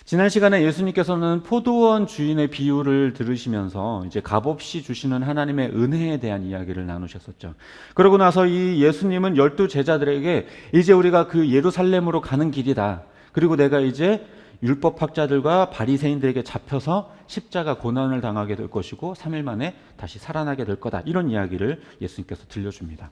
지난 시간에 예수님께서는 포도원 주인의 비유를 들으시면서 이제 값없이 주시는 하나님의 은혜에 대한 이야기를 나누셨었죠. 그러고 나서 이 예수님은 12 제자들에게 이제 우리가 그 예루살렘으로 가는 길이다. 그리고 내가 이제 율법학자들과 바리새인들에게 잡혀서 십자가 고난을 당하게 될 것이고 3일 만에 다시 살아나게 될 거다. 이런 이야기를 예수님께서 들려줍니다.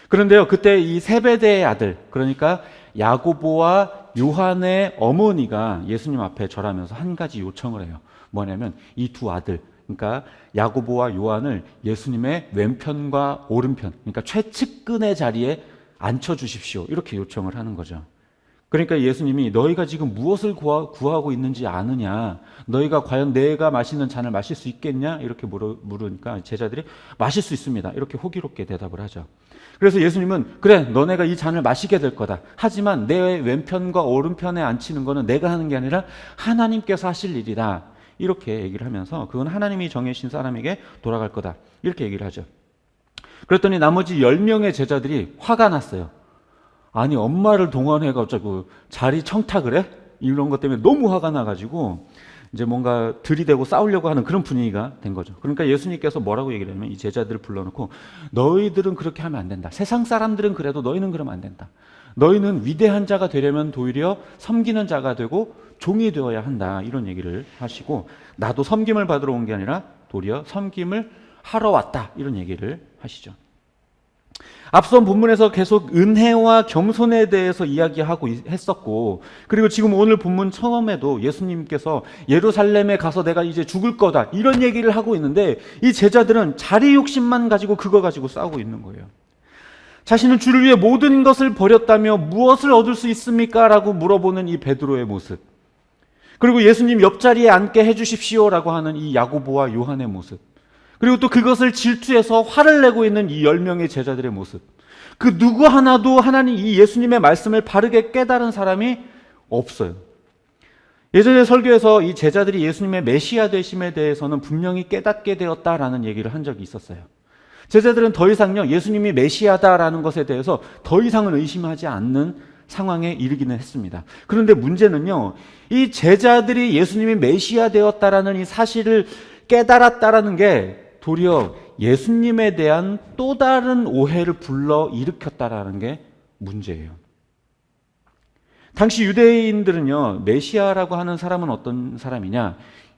그런데요, 그때 이 세베대의 아들, 그러니까 야고보와 요한의 어머니가 예수님 앞에 절하면서 한 가지 요청을 해요. 뭐냐면 이 두 아들, 그러니까 야고보와 요한을 예수님의 왼편과 오른편, 그러니까 최측근의 자리에 앉혀주십시오. 이렇게 요청을 하는 거죠. 그러니까 예수님이 너희가 지금 무엇을 구하고 있는지 아느냐? 너희가 과연 내가 마시는 잔을 마실 수 있겠냐? 이렇게 물으니까 제자들이 마실 수 있습니다. 이렇게 호기롭게 대답을 하죠. 그래서 예수님은 그래, 너네가 이 잔을 마시게 될 거다. 하지만 내 왼편과 오른편에 앉히는 거는 내가 하는 게 아니라 하나님께서 하실 일이다. 이렇게 얘기를 하면서 그건 하나님이 정해신 사람에게 돌아갈 거다. 이렇게 얘기를 하죠. 그랬더니 나머지 10명의 제자들이 화가 났어요. 아니, 엄마를 동원해가지고 자리 청탁을 해? 이런 것 때문에 너무 화가 나가지고 이제 뭔가 들이대고 싸우려고 하는 그런 분위기가 된 거죠. 그러니까 예수님께서 뭐라고 얘기를 하냐면 이 제자들을 불러놓고 너희들은 그렇게 하면 안 된다. 세상 사람들은 그래도 너희는 그러면 안 된다. 너희는 위대한 자가 되려면 도리어 섬기는 자가 되고 종이 되어야 한다. 이런 얘기를 하시고 나도 섬김을 받으러 온 게 아니라 도리어 섬김을 하러 왔다. 이런 얘기를 하시죠. 앞선 본문에서 계속 은혜와 겸손에 대해서 이야기하고 했었고, 그리고 지금 오늘 본문 처음에도 예수님께서 예루살렘에 가서 내가 이제 죽을 거다 이런 얘기를 하고 있는데 이 제자들은 자리 욕심만 가지고 그거 가지고 싸우고 있는 거예요. 자신은 주를 위해 모든 것을 버렸다며 무엇을 얻을 수 있습니까? 라고 물어보는 이 베드로의 모습, 그리고 예수님 옆자리에 앉게 해주십시오라고 하는 이 야고보와 요한의 모습, 그리고 또 그것을 질투해서 화를 내고 있는 이 10명의 제자들의 모습, 그 누구 하나도 하나님 이 예수님의 말씀을 바르게 깨달은 사람이 없어요. 예전에 설교에서 이 제자들이 예수님의 메시아 되심에 대해서는 분명히 깨닫게 되었다라는 얘기를 한 적이 있었어요. 제자들은 더 이상요, 예수님이 메시아다라는 것에 대해서 더 이상은 의심하지 않는 상황에 이르기는 했습니다. 그런데 문제는요, 이 제자들이 예수님이 메시아 되었다라는 이 사실을 깨달았다라는 게 도리어 예수님에 대한 또 다른 오해를 불러 일으켰다라는 게 문제예요. 당시 유대인들은요, 메시아라고 하는 사람은 어떤 사람이냐?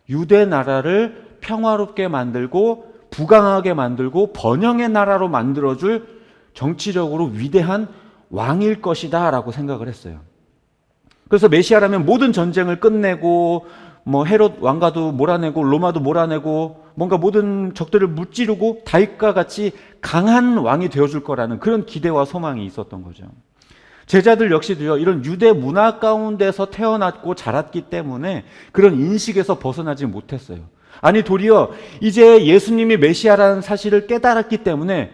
유대 나라를 평화롭게 만들고 부강하게 만들고 번영의 나라로 만들어줄 정치적으로 위대한 왕일 것이다 라고 생각을 했어요. 그래서 메시아라면 모든 전쟁을 끝내고 뭐 헤롯 왕가도 몰아내고 로마도 몰아내고 뭔가 모든 적들을 무찌르고 다윗과 같이 강한 왕이 되어줄 거라는 그런 기대와 소망이 있었던 거죠. 제자들 역시도요, 이런 유대 문화 가운데서 태어났고 자랐기 때문에 그런 인식에서 벗어나지 못했어요. 아니, 도리어 이제 예수님이 메시아라는 사실을 깨달았기 때문에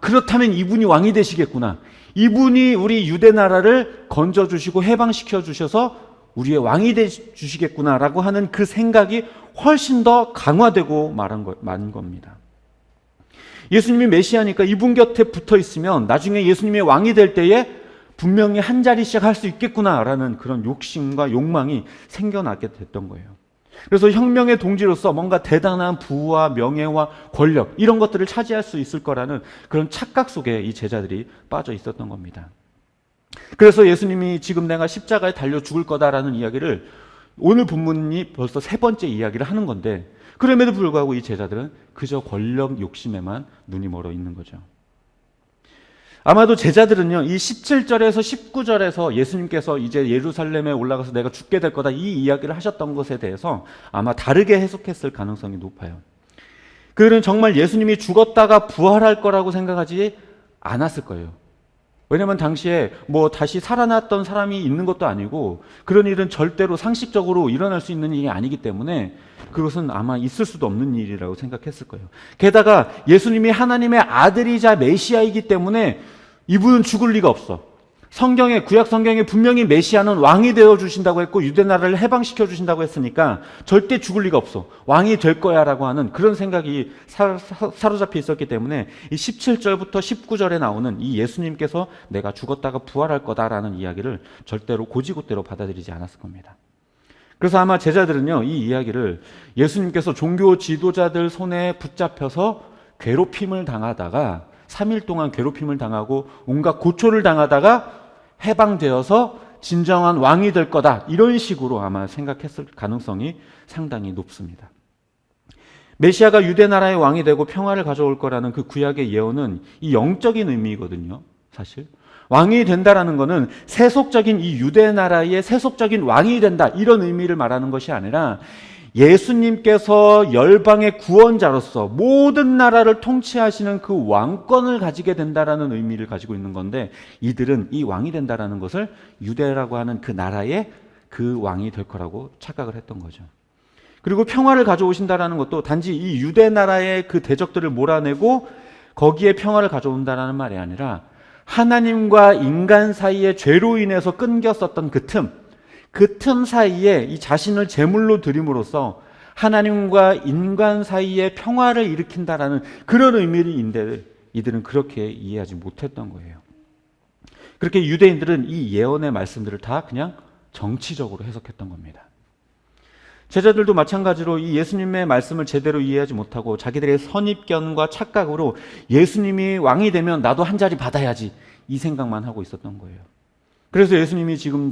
그렇다면 이분이 왕이 되시겠구나. 이분이 우리 유대 나라를 건져주시고 해방시켜 주셔서 우리의 왕이 되주시겠구나라고 하는 그 생각이 훨씬 더 강화되고 만 겁니다. 예수님이 메시아니까 이분 곁에 붙어 있으면 나중에 예수님의 왕이 될 때에 분명히 한 자리씩 할 수 있겠구나라는 그런 욕심과 욕망이 생겨나게 됐던 거예요. 그래서 혁명의 동지로서 뭔가 대단한 부와 명예와 권력 이런 것들을 차지할 수 있을 거라는 그런 착각 속에 이 제자들이 빠져 있었던 겁니다. 그래서 예수님이 지금 내가 십자가에 달려 죽을 거다라는 이야기를 오늘 본문이 벌써 3번째 이야기를 하는 건데, 그럼에도 불구하고 이 제자들은 그저 권력 욕심에만 눈이 멀어 있는 거죠. 아마도 제자들은요, 이 17절에서 19절에서 예수님께서 이제 예루살렘에 올라가서 내가 죽게 될 거다 이 이야기를 하셨던 것에 대해서 아마 다르게 해석했을 가능성이 높아요. 그들은 정말 예수님이 죽었다가 부활할 거라고 생각하지 않았을 거예요. 왜냐하면 당시에 뭐 다시 살아났던 사람이 있는 것도 아니고 그런 일은 절대로 상식적으로 일어날 수 있는 일이 아니기 때문에 그것은 아마 있을 수도 없는 일이라고 생각했을 거예요. 게다가 예수님이 하나님의 아들이자 메시아이기 때문에 이분은 죽을 리가 없어. 구약 성경에 분명히 메시아는 왕이 되어 주신다고 했고 유대 나라를 해방시켜 주신다고 했으니까 절대 죽을 리가 없어. 왕이 될 거야 라고 하는 그런 생각이 사로잡혀 있었기 때문에 이 17절부터 19절에 나오는 이 예수님께서 내가 죽었다가 부활할 거다라는 이야기를 절대로 고지고대로 받아들이지 않았을 겁니다. 그래서 아마 제자들은요, 이 이야기를 예수님께서 종교 지도자들 손에 붙잡혀서 괴롭힘을 당하다가 3일 동안 괴롭힘을 당하고 온갖 고초를 당하다가 해방되어서 진정한 왕이 될 거다, 이런 식으로 아마 생각했을 가능성이 상당히 높습니다. 메시아가 유대 나라의 왕이 되고 평화를 가져올 거라는 그 구약의 예언은 이 영적인 의미거든요. 사실 왕이 된다라는 것은 세속적인 이 유대 나라의 세속적인 왕이 된다, 이런 의미를 말하는 것이 아니라 예수님께서 열방의 구원자로서 모든 나라를 통치하시는 그 왕권을 가지게 된다라는 의미를 가지고 있는 건데, 이들은 이 왕이 된다라는 것을 유대라고 하는 그 나라의 그 왕이 될 거라고 착각을 했던 거죠. 그리고 평화를 가져오신다라는 것도 단지 이 유대 나라의 그 대적들을 몰아내고 거기에 평화를 가져온다라는 말이 아니라 하나님과 인간 사이의 죄로 인해서 끊겼었던 그 틈 사이에 이 자신을 제물로 드림으로써 하나님과 인간 사이의 평화를 일으킨다라는 그런 의미인데, 이들은 그렇게 이해하지 못했던 거예요. 그렇게 유대인들은 이 예언의 말씀들을 다 그냥 정치적으로 해석했던 겁니다. 제자들도 마찬가지로 이 예수님의 말씀을 제대로 이해하지 못하고 자기들의 선입견과 착각으로 예수님이 왕이 되면 나도 한 자리 받아야지, 이 생각만 하고 있었던 거예요. 그래서 예수님이 지금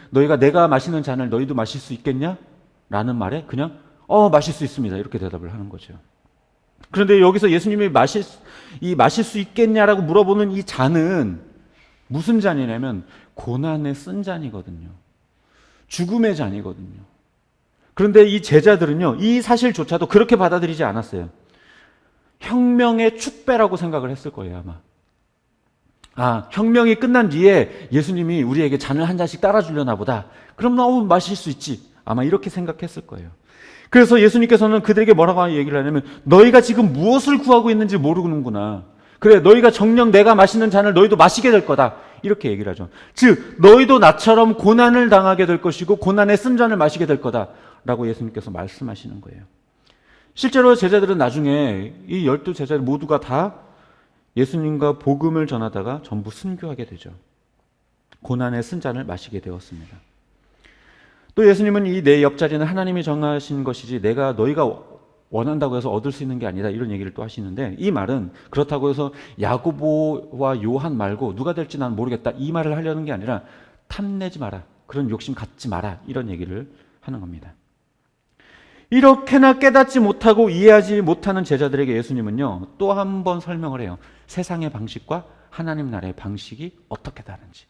너희가 내가 마시는 잔을 너희도 마실 수 있겠냐? 라는 말에 그냥 마실 수 있습니다, 이렇게 대답을 하는 거죠. 그런데 여기서 예수님이 마실 수 있겠냐라고 물어보는 이 잔은 무슨 잔이냐면 고난의 쓴 잔이거든요. 죽음의 잔이거든요. 그런데 이 제자들은요, 이 사실조차도 그렇게 받아들이지 않았어요. 혁명의 축배라고 생각을 했을 거예요, 아마. 혁명이 끝난 뒤에 예수님이 우리에게 잔을 한 잔씩 따라주려나 보다. 그럼 마실 수 있지. 아마 이렇게 생각했을 거예요. 그래서 예수님께서는 그들에게 뭐라고 얘기를 하냐면, 너희가 지금 무엇을 구하고 있는지 모르는구나. 그래, 너희가 정녕 내가 마시는 잔을 너희도 마시게 될 거다, 이렇게 얘기를 하죠. 즉 너희도 나처럼 고난을 당하게 될 것이고 고난의 쓴 잔을 마시게 될 거다 라고 예수님께서 말씀하시는 거예요. 실제로 제자들은 나중에 이 12제자 모두가 다 예수님과 복음을 전하다가 전부 순교하게 되죠. 고난의 쓴 잔을 마시게 되었습니다. 또 예수님은 이 내 옆자리는 하나님이 정하신 것이지 내가 너희가 원한다고 해서 얻을 수 있는 게 아니다, 이런 얘기를 또 하시는데, 이 말은 그렇다고 해서 야고보와 요한 말고 누가 될지 난 모르겠다, 이 말을 하려는 게 아니라 탐내지 마라, 그런 욕심 갖지 마라, 이런 얘기를 하는 겁니다. 이렇게나 깨닫지 못하고 이해하지 못하는 제자들에게 예수님은요, 또 한 번 설명을 해요. 세상의 방식과 하나님 나라의 방식이 어떻게 다른지.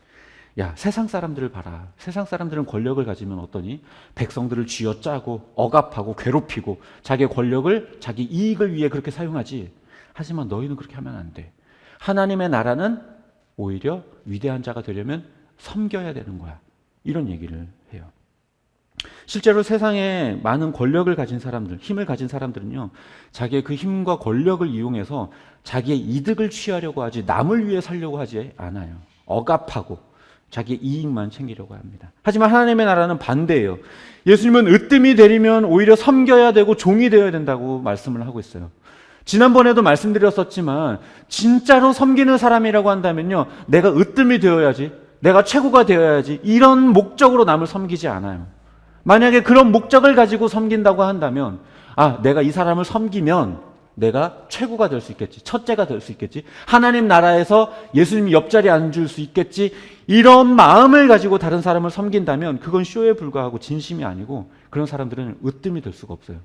야, 세상 사람들을 봐라. 세상 사람들은 권력을 가지면 어떠니? 백성들을 쥐어짜고 억압하고 괴롭히고 자기의 권력을 자기 이익을 위해 그렇게 사용하지. 하지만 너희는 그렇게 하면 안 돼. 하나님의 나라는 오히려 위대한 자가 되려면 섬겨야 되는 거야, 이런 얘기를 해요. 실제로 세상에 많은 권력을 가진 사람들, 힘을 가진 사람들은요, 자기의 그 힘과 권력을 이용해서 자기의 이득을 취하려고 하지 남을 위해 살려고 하지 않아요. 억압하고 자기의 이익만 챙기려고 합니다. 하지만 하나님의 나라는 반대예요. 예수님은 으뜸이 되려면 오히려 섬겨야 되고 종이 되어야 된다고 말씀을 하고 있어요. 지난번에도 말씀드렸었지만 진짜로 섬기는 사람이라고 한다면요, 내가 으뜸이 되어야지, 내가 최고가 되어야지, 이런 목적으로 남을 섬기지 않아요. 만약에 그런 목적을 가지고 섬긴다고 한다면, 내가 이 사람을 섬기면 내가 최고가 될 수 있겠지, 첫째가 될 수 있겠지, 하나님 나라에서 예수님 옆자리에 앉을 수 있겠지, 이런 마음을 가지고 다른 사람을 섬긴다면 그건 쇼에 불과하고 진심이 아니고, 그런 사람들은 으뜸이 될 수가 없어요.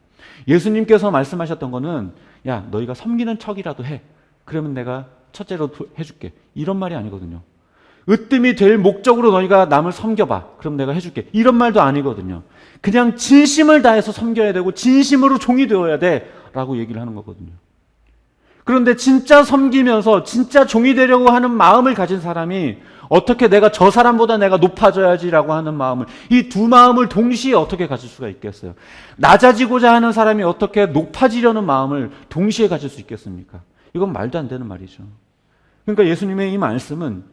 예수님께서 말씀하셨던 거는, 야, 너희가 섬기는 척이라도 해, 그러면 내가 첫째로 해줄게, 이런 말이 아니거든요. 으뜸이 될 목적으로 너희가 남을 섬겨봐, 그럼 내가 해줄게, 이런 말도 아니거든요. 그냥 진심을 다해서 섬겨야 되고 진심으로 종이 되어야 돼 라고 얘기를 하는 거거든요. 그런데 진짜 섬기면서 진짜 종이 되려고 하는 마음을 가진 사람이 어떻게 내가 저 사람보다 내가 높아져야지라고 하는 마음을, 이 두 마음을 동시에 어떻게 가질 수가 있겠어요? 낮아지고자 하는 사람이 어떻게 높아지려는 마음을 동시에 가질 수 있겠습니까? 이건 말도 안 되는 말이죠. 그러니까 예수님의 이 말씀은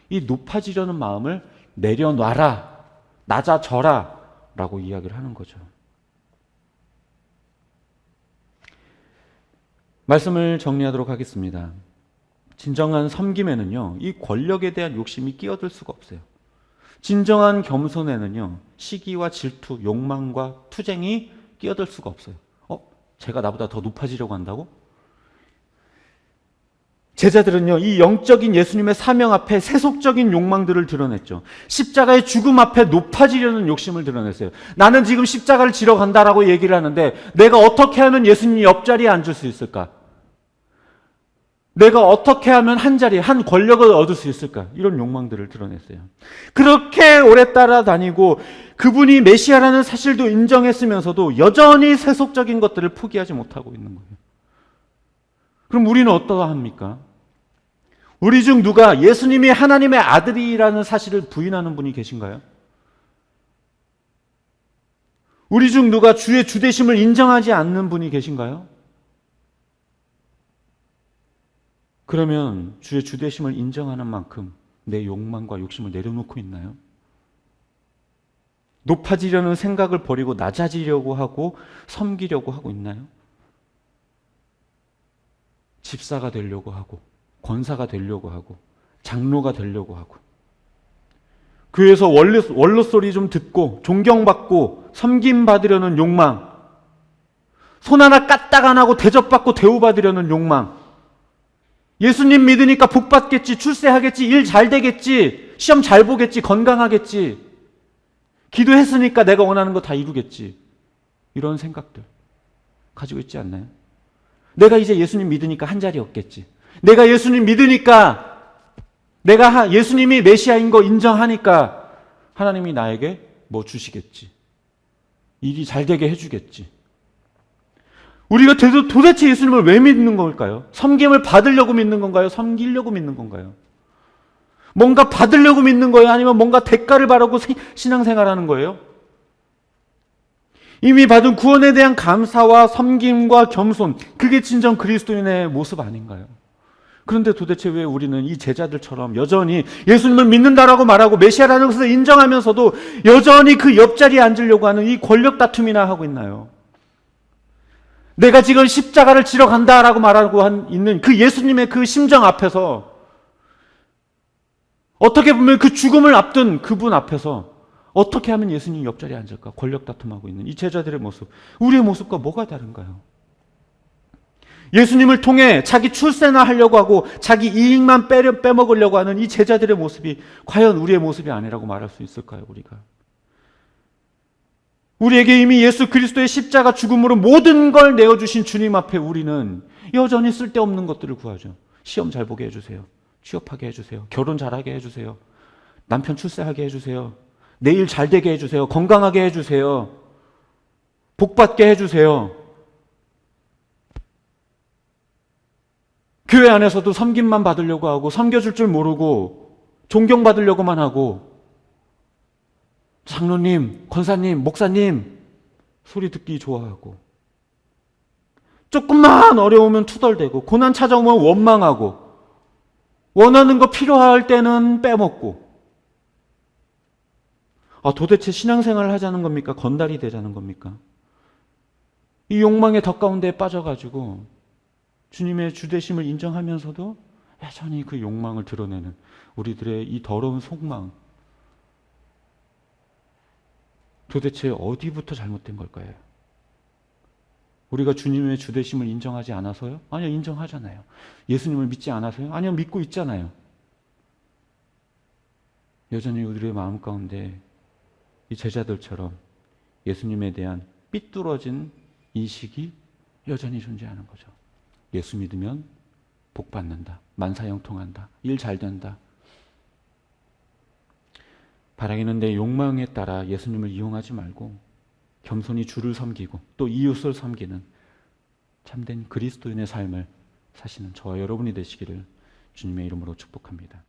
이 높아지려는 마음을 내려놔라, 낮아져라 라고 이야기를 하는 거죠. 말씀을 정리하도록 하겠습니다. 진정한 섬김에는요, 이 권력에 대한 욕심이 끼어들 수가 없어요. 진정한 겸손에는요, 시기와 질투, 욕망과 투쟁이 끼어들 수가 없어요. 제가 나보다 더 높아지려고 한다고? 제자들은요, 이 영적인 예수님의 사명 앞에 세속적인 욕망들을 드러냈죠. 십자가의 죽음 앞에 높아지려는 욕심을 드러냈어요. 나는 지금 십자가를 지러 간다라고 얘기를 하는데 내가 어떻게 하면 예수님 옆자리에 앉을 수 있을까? 내가 어떻게 하면 한 자리, 한 권력을 얻을 수 있을까? 이런 욕망들을 드러냈어요. 그렇게 오래 따라다니고 그분이 메시아라는 사실도 인정했으면서도 여전히 세속적인 것들을 포기하지 못하고 있는 거예요. 그럼 우리는 어떠합니까? 우리 중 누가 예수님이 하나님의 아들이라는 사실을 부인하는 분이 계신가요? 우리 중 누가 주의 주되심을 인정하지 않는 분이 계신가요? 그러면 주의 주되심을 인정하는 만큼 내 욕망과 욕심을 내려놓고 있나요? 높아지려는 생각을 버리고 낮아지려고 하고 섬기려고 하고 있나요? 집사가 되려고 하고 권사가 되려고 하고 장로가 되려고 하고 교회에서 원로 소리 좀 듣고 존경받고 섬김받으려는 욕망, 손 하나 까딱 안 하고 대접받고 대우받으려는 욕망, 예수님 믿으니까 복 받겠지, 출세하겠지, 일 잘 되겠지, 시험 잘 보겠지, 건강하겠지, 기도했으니까 내가 원하는 거 다 이루겠지, 이런 생각들 가지고 있지 않나요? 내가 이제 예수님 믿으니까 한 자리 없겠지, 내가 예수님 믿으니까, 내가 예수님이 메시아인 거 인정하니까 하나님이 나에게 뭐 주시겠지, 일이 잘 되게 해주겠지. 우리가 도대체 예수님을 왜 믿는 걸까요? 섬김을 받으려고 믿는 건가요? 섬기려고 믿는 건가요? 뭔가 받으려고 믿는 거예요? 아니면 뭔가 대가를 바라고 신앙생활하는 거예요? 이미 받은 구원에 대한 감사와 섬김과 겸손, 그게 진정 그리스도인의 모습 아닌가요? 그런데 도대체 왜 우리는 이 제자들처럼 여전히 예수님을 믿는다라고 말하고 메시아라는 것을 인정하면서도 여전히 그 옆자리에 앉으려고 하는 이 권력 다툼이나 하고 있나요? 내가 지금 십자가를 지러 간다라고 말하고 있는 그 예수님의 그 심정 앞에서, 어떻게 보면 그 죽음을 앞둔 그분 앞에서 어떻게 하면 예수님 옆자리에 앉을까? 권력 다툼하고 있는 이 제자들의 모습, 우리의 모습과 뭐가 다른가요? 예수님을 통해 자기 출세나 하려고 하고 자기 이익만 빼먹으려고 하는 이 제자들의 모습이 과연 우리의 모습이 아니라고 말할 수 있을까요? 우리에게 이미 예수 그리스도의 십자가 죽음으로 모든 걸 내어주신 주님 앞에 우리는 여전히 쓸데없는 것들을 구하죠. 시험 잘 보게 해주세요. 취업하게 해주세요. 결혼 잘하게 해주세요. 남편 출세하게 해주세요. 내일 잘 되게 해주세요. 건강하게 해주세요. 복받게 해주세요. 교회 안에서도 섬김만 받으려고 하고 섬겨줄 줄 모르고 존경받으려고만 하고 장로님, 권사님, 목사님 소리 듣기 좋아하고 조금만 어려우면 투덜대고 고난 찾아오면 원망하고 원하는 거 필요할 때는 빼먹고 도대체 신앙생활을 하자는 겁니까? 건달이 되자는 겁니까? 이 욕망의 덫 가운데 빠져가지고 주님의 주되심을 인정하면서도 여전히 그 욕망을 드러내는 우리들의 이 더러운 속망, 도대체 어디부터 잘못된 걸까요? 우리가 주님의 주되심을 인정하지 않아서요? 아니요, 인정하잖아요. 예수님을 믿지 않아서요? 아니요, 믿고 있잖아요. 여전히 우리의 마음 가운데 이 제자들처럼 예수님에 대한 삐뚤어진 인식이 여전히 존재하는 거죠. 예수 믿으면 복 받는다, 만사형통한다, 일 잘 된다. 바라기는 내 욕망에 따라 예수님을 이용하지 말고 겸손히 주를 섬기고 또 이웃을 섬기는 참된 그리스도인의 삶을 사시는 저와 여러분이 되시기를 주님의 이름으로 축복합니다.